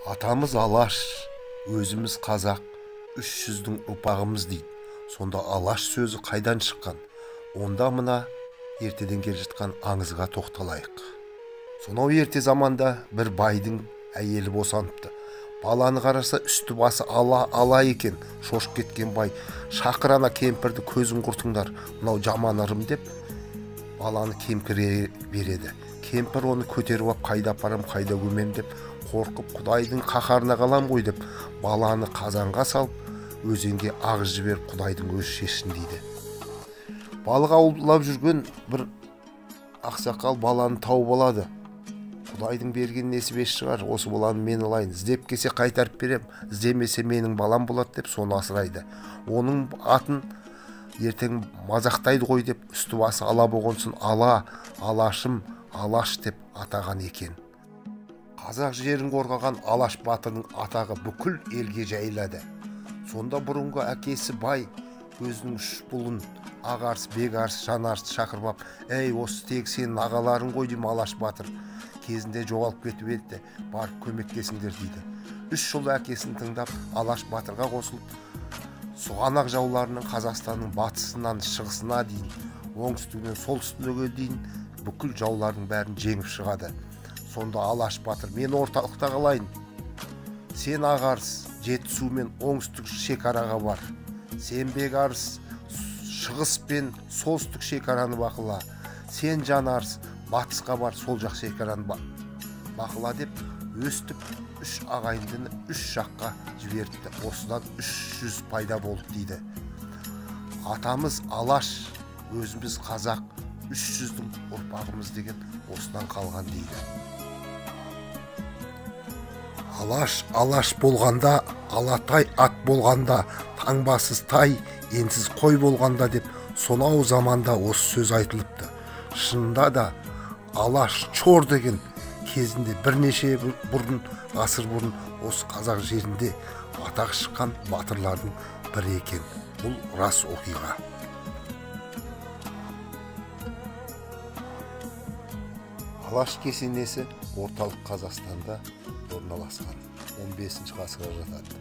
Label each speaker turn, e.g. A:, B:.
A: Атамыз Алаш, өзіміз қазақ, 300-дің ұрпағымыз дейді. Сонда Алаш сөзі қайдан шыққан? Онда мына ертеден келе жатқан аңызға тоқталайық. Сонау ерте заманда бір байдың әйелі босаныпты. Баланы қараса үсті басы ала екен. Шошып кеткен бай: шақырана кемпірді, көзін құртыңдар, мынау жаман ырым деп баланы кемпірге береді. Кемпір оны көтеріп алып, қайда апарам, қайда көмем деп қорқып, құдайдың қаһарына қалам ғой деп баланы қазанға салып, өзенге ағыз жіберіп, құдайдың өзі шешсін дейді. Балық аулап жүрген бір ақсақал баланы тауып алады. Құдайдың берген несібесі шығар, осы баланы мен алайын, іздеп келсе қайтарып берем, іздемесе менің балам болады деп соны асырайды. Оның атын ертең мазақтайды ғой деп үсті басы ала болғансын Алашым, Алаш деп атаған екен. Қазақ жерін қорғаған Алаш батырдың атағы бүкіл елге жайылады. Сонда бұрынғы әкесі бай өзінің үш бұлын Ағарс, Бекарс, Жанарсты шақырып, "Ей, осы тек сенің ағаларың ғой" деймін, Алаш батыр кезінде жоғалып кетіп еді, барып көмектесіңдер дейді. 3 жыл әкесін тыңдап, Алаш батырға қосылып, сұғанақ жауларының Қазақстанның батысынан шығысына дейін, оңтүстігінен солтүстігіне дейін бүкіл жаулардың бәрін жеңіп шығады. Сонда Алаш батыр: "Мен орталықта қалайын. Сен Ағарс, Жетісу мен оңтүстік шекараға бар. Сен Бекарс, шығыс пен солтүстік шекараны бақыла. Сен Жанарс, батысқа бар, сол жақ шекараны бақыла" деп өстіп 3 ағайындыны 3 жаққа жіберіпті. Осыдан 300 пайда болды дейді. Атамыз Алаш, өзіміз қазақ, 300-дің ұрпағымыз деген осыдан қалған дейді. Алаш болғанда, алатай ат болғанда, таңбасыз тай, енсіз қой болғанда деп сонау заманда осы сөз айтылыпты. Шынында да Алаш Чор деген кезінде бірнеше ғасыр бұрын осы қазақ жерінде атағы шыққан батырлардың бірі екен. Бұл рас оқиға. Алаш кесенесі орталық Қазақстанда орналасқан, 15 ғасырға жатады.